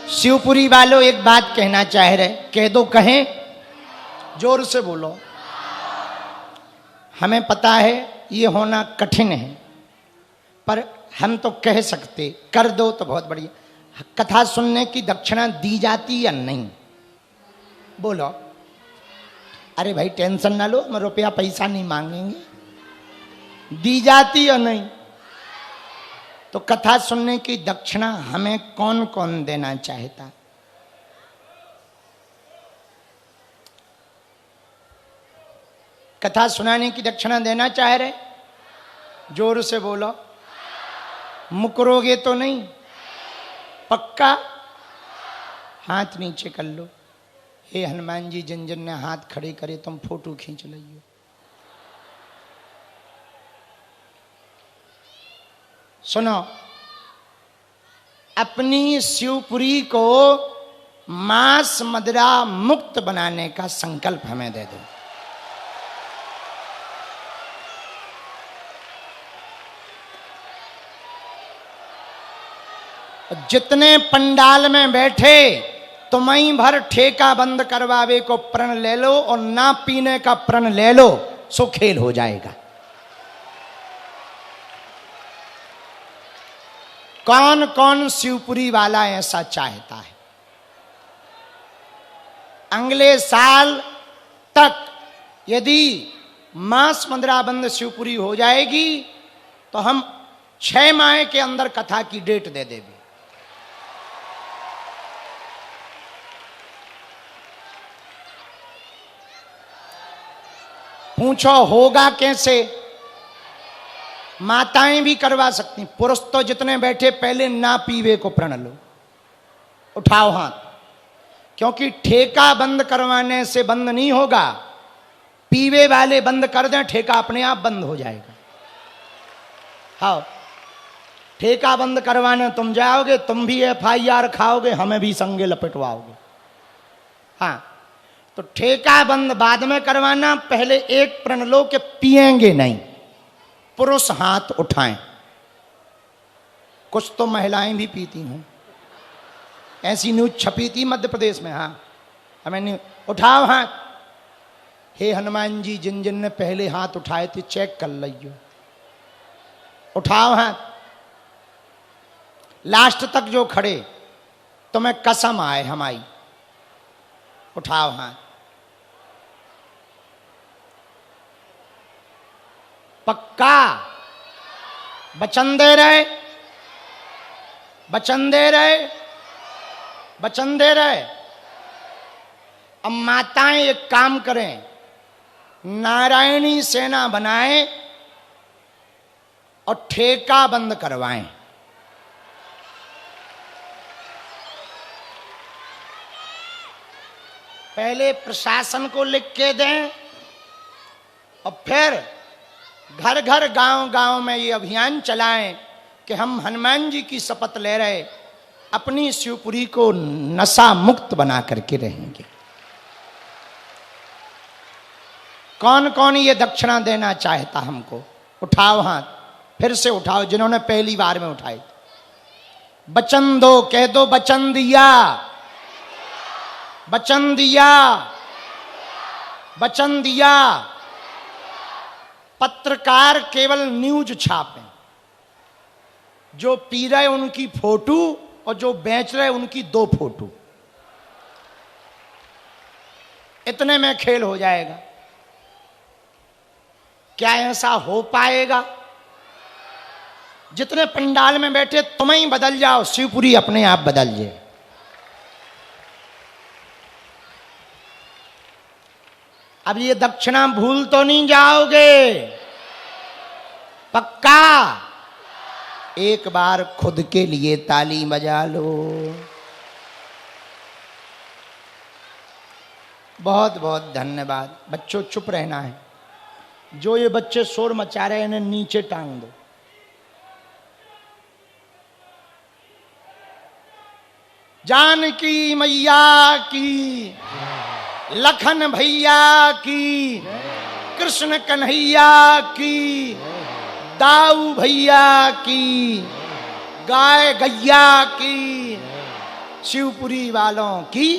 शिवपुरी वालों एक बात कहना चाह रहे, कह दो, कहें, जोर से बोलो। हमें पता है ये होना कठिन है, पर हम तो कह सकते, कर दो तो बहुत बढ़िया। कथा सुनने की दक्षिणा दी जाती या नहीं? बोलो। अरे भाई टेंशन ना लो, हम रुपया पैसा नहीं मांगेंगे। दी जाती या नहीं? तो कथा सुनने की दक्षिणा हमें कौन कौन देना चाहता? कथा सुनाने की दक्षिणा देना चाह रहे? जोर से बोलो। मुकरोगे तो नहीं? पक्का? हाथ नीचे कर लो। हे हनुमान जी, जिन जिन ने हाथ खड़े करे तुम फोटो खींच लियो। सुनो, अपनी शिवपुरी को मांस मदिरा मुक्त बनाने का संकल्प हमें दे दो। जितने पंडाल में बैठे तुम्हीं भर ठेका बंद करवावे को प्रण ले लो और ना पीने का प्रण ले लो, सो खेल हो जाएगा। कौन कौन शिवपुरी वाला ऐसा चाहता है? अगले साल तक यदि मांस मदिरा बंद शिवपुरी हो जाएगी तो हम 6 माह के अंदर कथा की डेट दे देंगे। पूछो होगा कैसे? माताएं भी करवा सकती, पुरुष तो जितने बैठे पहले ना पीवे को प्रण लो। उठाओ हाथ, क्योंकि ठेका बंद करवाने से बंद नहीं होगा। पीवे वाले बंद कर दें, ठेका अपने आप बंद हो जाएगा। हाँ, ठेका बंद करवाने तुम जाओगे, तुम भी FIR खाओगे, हमें भी संगे लपेटवाओगे। हाँ, तो ठेका बंद बाद में करवाना, पहले एक प्रण लो कि पिएंगे नहीं। पुरुष हाथ उठाएं। कुछ तो महिलाएं भी पीती हैं, ऐसी न्यूज छपी थी मध्य प्रदेश में। हाँ, हमें नहीं। उठाओ हाथ। हे हनुमान जी, जिन जिन ने पहले हाथ उठाए थे चेक कर लियो। उठाओ हाथ। लास्ट तक जो खड़े, तुम्हें कसम आए हमारी। उठाओ हाथ। पक्का? वचन दे रहे? वचन दे रहे? वचन दे रहे? अब माताएं एक काम करें, नारायणी सेना बनाएं और ठेका बंद करवाएं। पहले प्रशासन को लिख के दें और फिर घर घर गांव गांव में ये अभियान चलाएं कि हम हनुमान जी की शपथ ले रहे, अपनी शिवपुरी को नशा मुक्त बना करके रहेंगे। कौन कौन ये दक्षिणा देना चाहता हमको? उठाओ हाथ, फिर से उठाओ जिन्होंने पहली बार में उठाए। वचन दो, कह दो वचन दिया, वचन दिया, वचन दिया। पत्रकार केवल न्यूज छापें, जो पी रहे उनकी फोटो और जो बेच रहे उनकी 2 फोटो, इतने में खेल हो जाएगा। क्या ऐसा हो पाएगा? जितने पंडाल में बैठे तुम ही बदल जाओ, शिवपुरी अपने आप बदल जाए। अब ये दक्षिणा भूल तो नहीं जाओगे? पक्का? एक बार खुद के लिए ताली बजा लो। बहुत बहुत धन्यवाद। बच्चों चुप रहना है। जो ये बच्चे शोर मचा रहे हैं इन्हें नीचे टांग दो। जानकी मैया की, लखन भैया की, कृष्ण कन्हैया की, दाऊ भैया की, गाय गैया की, शिवपुरी वालों की।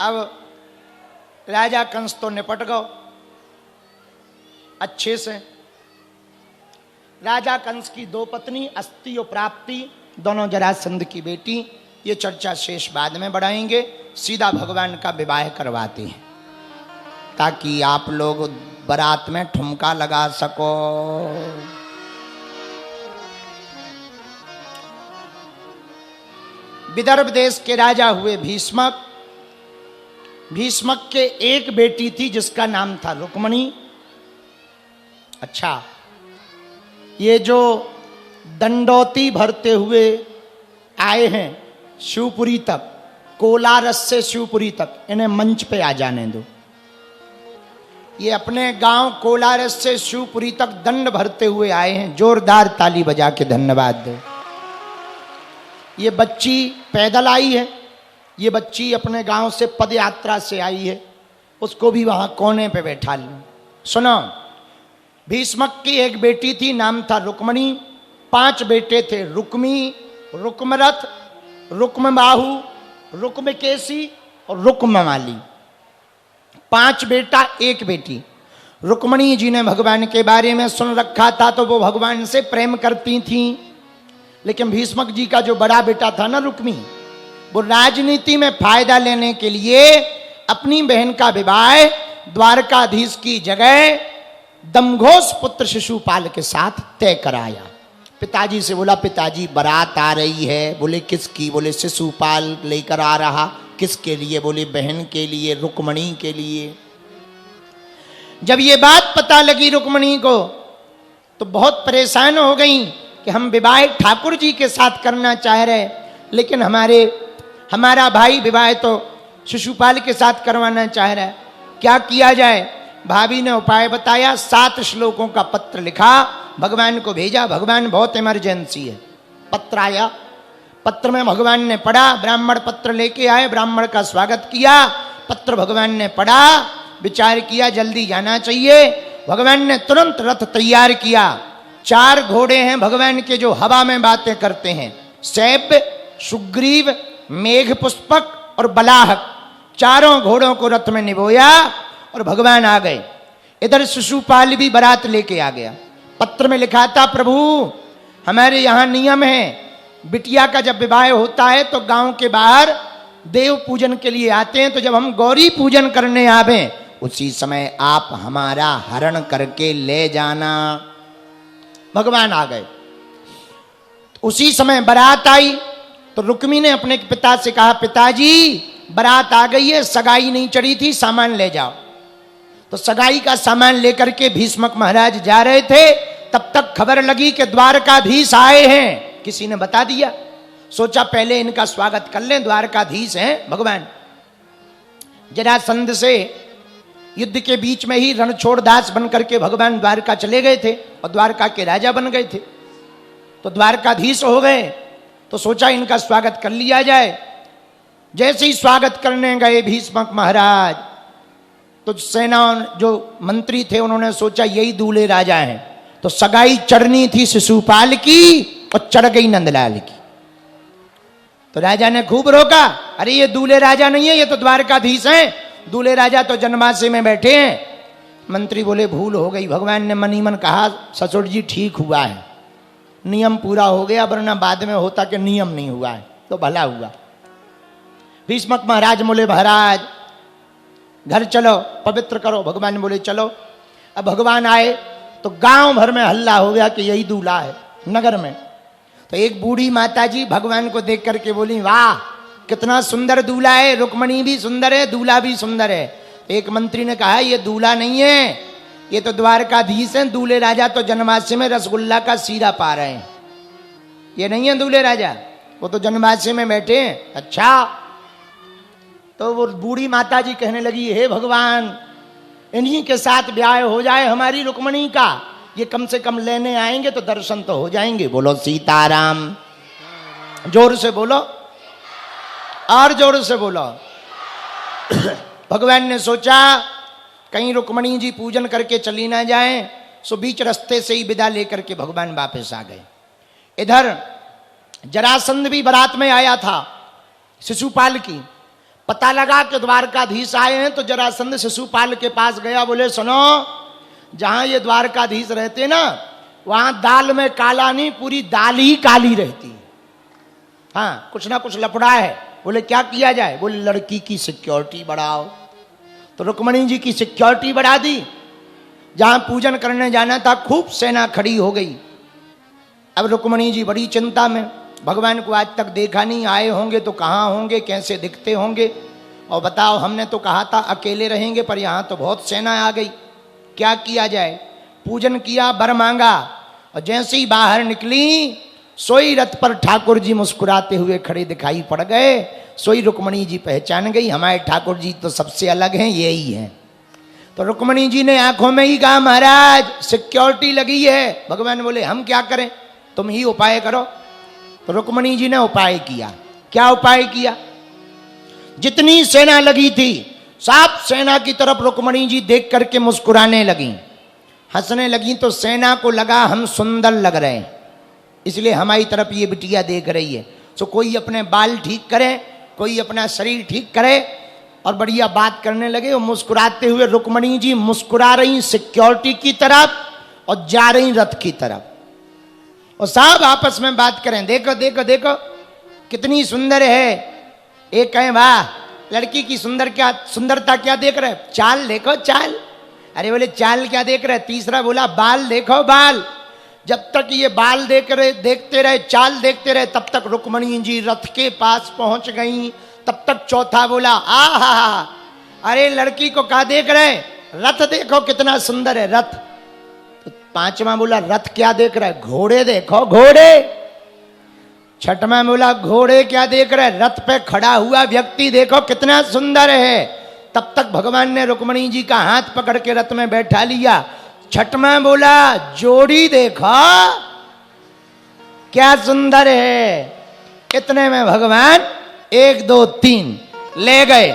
अब राजा कंस तो निपट गो अच्छे से। राजा कंस की दो पत्नी अस्ति और प्राप्ति, दोनों जरासंध की बेटी। ये चर्चा शेष बाद में बढ़ाएंगे। सीधा भगवान का विवाह करवाते हैं ताकि आप लोग बारात में ठुमका लगा सको। विदर्भ देश के राजा हुए भीष्मक। भीष्मक के एक बेटी थी जिसका नाम था रुक्मणी। अच्छा, ये जो दंडौती भरते हुए आए हैं शिवपुरी तक, कोलारस से शिवपुरी तक, इन्हें मंच पे आ जाने दो। ये अपने गांव कोलारस से शिवपुरी तक दंड भरते हुए आए हैं। जोरदार ताली बजा के धन्यवाद दो। ये बच्ची पैदल आई है। ये बच्ची अपने गांव से पद यात्रा से आई है। उसको भी वहां कोने पे बैठा लो। सुनो, भीष्मक की एक बेटी थी, नाम था रुक्मणी। 5 बेटे थे, रुक्मी, रुक्मरथ, रुक्मबाहु, रुक्मकेशी और रुक्ममाली। 5 बेटा 1 बेटी। रुक्मणी जी ने भगवान के बारे में सुन रखा था तो वो भगवान से प्रेम करती थी। लेकिन भीष्मक जी का जो बड़ा बेटा था ना रुक्मी, वो राजनीति में फायदा लेने के लिए अपनी बहन का विवाह द्वारकाधीश की जगह दमघोष पुत्र शिशुपाल के साथ तय कराया। पिताजी से बोला, पिताजी बारात आ रही है। बोले किसकी? बोले शिशुपाल लेकर आ रहा। किसके लिए? बोले बहन के लिए, रुक्मणी के लिए। जब ये बात पता लगी रुक्मणी को तो बहुत परेशान हो गई कि हम विवाह ठाकुर जी के साथ करना चाह रहे, लेकिन हमारा भाई विवाह तो शिशुपाल के साथ करवाना चाह रहा है। क्या किया जाए? भाभी ने उपाय बताया। 7 श्लोकों का पत्र लिखा, भगवान को भेजा। भगवान बहुत इमरजेंसी है। पत्र आया, पत्र में भगवान ने पढ़ा। ब्राह्मण पत्र लेके आए, ब्राह्मण का स्वागत किया। पत्र भगवान ने पढ़ा, विचार किया जल्दी जाना चाहिए। भगवान ने तुरंत रथ तैयार किया। 4 घोड़े हैं भगवान के जो हवा में बातें करते हैं, सैब, सुग्रीव, मेघ पुष्पक और बलाहक। 4 घोड़ों को रथ में निभोया और भगवान आ गए। इधर शिशुपाल भी बारात लेके आ गया। पत्र में लिखा था, प्रभु हमारे यहाँ नियम है, बिटिया का जब विवाह होता है तो गांव के बाहर देव पूजन के लिए आते हैं। तो जब हम गौरी पूजन करने आवे उसी समय आप हमारा हरण करके ले जाना। भगवान आ गए। उसी समय बारात आई तो रुक्मी ने अपने पिता से कहा, पिताजी बारात आ गई है, सगाई नहीं चढ़ी थी, सामान ले जाओ। तो सगाई का सामान लेकर के भीष्मक महाराज जा रहे थे, तब तक खबर लगी कि द्वारकाधीश आए हैं। किसी ने बता दिया। सोचा पहले इनका स्वागत कर लें, द्वारकाधीश हैं भगवान। जरासंध से युद्ध के बीच में ही रणछोड़दास बन करके भगवान द्वारका चले गए थे और द्वारका के राजा बन गए थे। तो द्वारकाधीश हो गए तो सोचा इनका स्वागत कर लिया जाए। जैसे ही स्वागत करने गए भीष्मक महाराज तो सेना जो मंत्री थे उन्होंने सोचा यही दूल्हे राजा हैं। तो सगाई चढ़नी थी शिशुपाल की और चढ़ गई नंदलाल की। तो राजा ने खूब रोका, अरे ये दूल्हे राजा नहीं है, ये तो द्वारकाधीश हैं। दूल्हे राजा तो जनमासे में बैठे हैं। मंत्री बोले भूल हो गई। भगवान ने मनी मन कहा, ससुर जी ठीक हुआ है, नियम पूरा हो गया, वरना बाद में होता कि नियम नहीं हुआ है तो भला हुआ। भीष्मक महाराज बोले महाराज घर चलो, पवित्र करो। भगवान बोले चलो। अब भगवान आए तो गांव भर में हल्ला हो गया कि यही दूल्हा है नगर में। तो एक बूढ़ी माता जी भगवान को देख करके बोली, वाह कितना सुंदर दूल्हा है, रुक्मणी भी सुंदर है, दूल्हा भी सुंदर है। तो एक मंत्री ने कहा ये दूल्हा नहीं है, ये तो द्वारकाधीश हैं। दूल्हे राजा तो जन्माष्टमी में रसगुल्ला का सीरा पा रहे हैं, ये नहीं है दूल्हे राजा, वो तो जन्माष्टमी में बैठे हैं। अच्छा। तो वो बूढ़ी माता जी कहने लगी, हे भगवान इन्हीं के साथ ब्याह हो जाए हमारी रुक्मणी का, ये कम से कम लेने आएंगे तो दर्शन तो हो जाएंगे। बोलो सीताराम, जोर से बोलो और जोर से बोलो। भगवान ने सोचा कहीं रुक्मणी जी पूजन करके चली ना जाएं, सो बीच रास्ते से ही विदा लेकर के भगवान वापस आ गए। इधर जरासंध भी बारात में आया था शिशुपाल की। पता लगा कि द्वारकाधीश आए हैं तो जरासंध शिशुपाल के पास गया, बोले सुनो, जहां ये द्वारकाधीश रहते ना वहां दाल में काला नहीं, पूरी दाल ही काली रहती है। हाँ, कुछ ना कुछ लफड़ा है। बोले क्या किया जाए? बोले लड़की की सिक्योरिटी बढ़ाओ। तो रुक्मणी जी की सिक्योरिटी बढ़ा दी। जहां पूजन करने जाना था खूब सेना खड़ी हो गई। अब रुक्मणी जी बड़ी चिंता में, भगवान को आज तक देखा नहीं, आए होंगे तो कहाँ होंगे, कैसे दिखते होंगे, और बताओ हमने तो कहा था अकेले रहेंगे पर यहाँ तो बहुत सेना आ गई, क्या किया जाए? पूजन किया, वर मांगा, और जैसे ही बाहर निकली सोई रथ पर ठाकुर जी मुस्कुराते हुए खड़े दिखाई पड़ गए। सोई रुक्मणी जी पहचान गई, हमारे ठाकुर जी तो सबसे अलग हैं, यही हैं। तो रुक्मणी जी ने आंखों में ही कहा, महाराज सिक्योरिटी लगी है। भगवान बोले हम क्या करें, तुम ही उपाय करो। तो रुक्मणी जी ने उपाय किया। क्या उपाय किया? जितनी सेना लगी थी सब सेना की तरफ रुक्मणी जी देख करके मुस्कुराने लगी, हंसने लगी। तो सेना को लगा हम सुंदर लग रहे हैं, इसलिए हमारी तरफ ये बिटिया देख रही है। तो कोई अपने बाल ठीक करे, कोई अपना शरीर ठीक करे, और बढ़िया बात करने लगे। और मुस्कुराते हुए रुक्मणी जी मुस्कुरा रही सिक्योरिटी की तरफ और जा रही रथ की तरफ, और सब आपस में बात करें, देखो देखो देखो कितनी सुंदर है। एक कहें वाह लड़की की सुंदरता क्या देख रहे, चाल देखो चाल। अरे बोले चाल क्या देख रहे? तीसरा बोला बाल देखो बाल। जब तक ये बाल देखते रहे, चाल देखते रहे, तब तक रुक्मणी जी रथ के पास पहुंच गई। तब तक चौथा बोला आहा, अरे लड़की को क्या देख रहे? रथ देखो कितना सुंदर है रथ। तो पांचवा बोला रथ क्या देख रहा है? घोड़े देखो घोड़े। छठवां बोला घोड़े क्या देख रहे? रथ पे खड़ा हुआ व्यक्ति देखो कितना सुंदर है। तब तक भगवान ने रुक्मणी जी का हाथ पकड़ के रथ में बैठा लिया। छठवां बोला जोड़ी देखो क्या सुंदर है। इतने में भगवान 1 2 3 ले गए।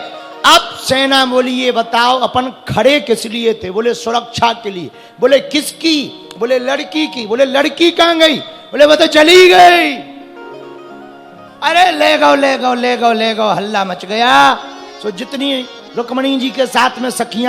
अब सेना बोली ये बताओ अपन खड़े किस लिए थे? बोले सुरक्षा के लिए। बोले किसकी? बोले लड़की की। बोले लड़की कहां गई? बोले वो तो चली गई। अरे ले गो ले गो ले गो ले गो, हल्ला मच गया। सो जितनी रुक्मणी जी के साथ में सखियां